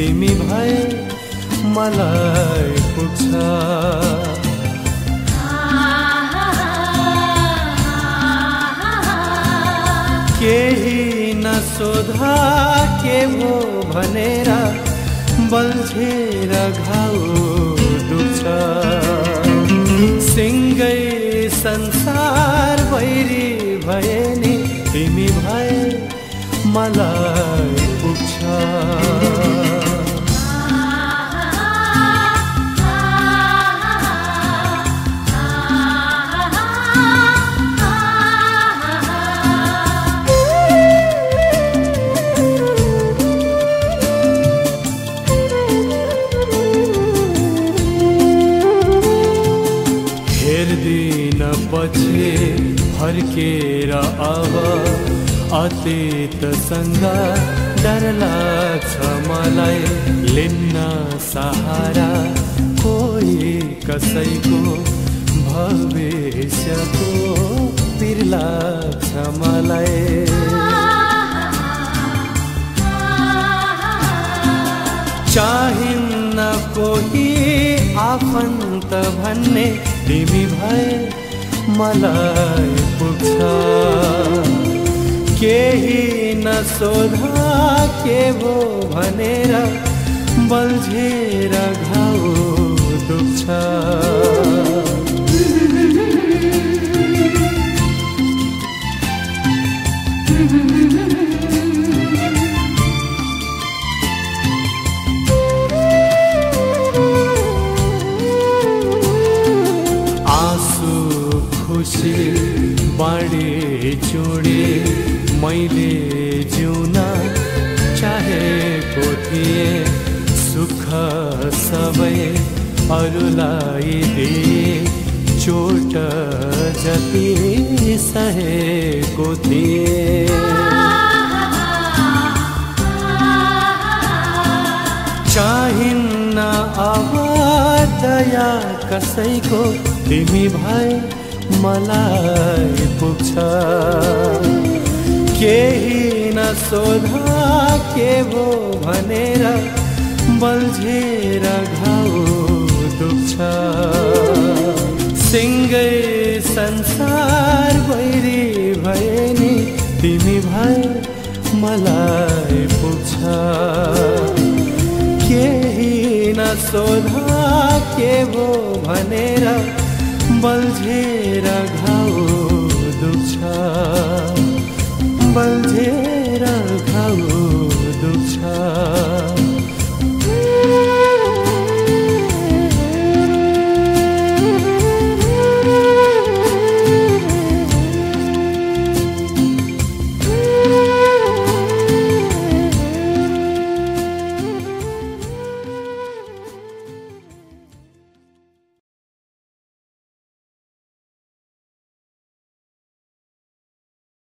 तिमी भए मलाई पुग्छ। केही नसोधा के भो भनेर बल्झेर घाउ दुख्छ। सिंगै संसार भैरी भए नि तिमी भए मलाई पुग्छ। पछि फर्केर अब अतीतसँग डर लाग्छ मलाई। लिन्न सहारा कोही कसैको भविष्यको पिर लाग्छ मलाई। चाहिन्न कोही आफन्त भन्ने तिमी भए मलाई पुग्छ। केही नसोधा के भो भनेर बल्झेर घाउ दुख्छ। खुसी बाँडे चुडे मैले जिउन चाहेको थिएँ। सुख सबै अरूलाई दिए चोट जति सहेको थिएँ। चाहिन्न अब दया कसैको तिमी भए मलाई पुग्छ। केही नसोधा के भो भनेर बल्झेर घाउ दुख्छ। सिंगै संसार भैरी भए नि तिमी भए मलाई पुग्छ। केही नसोधा के भो भनेर बल्झेर घाउ दुख्छ। बल्झेर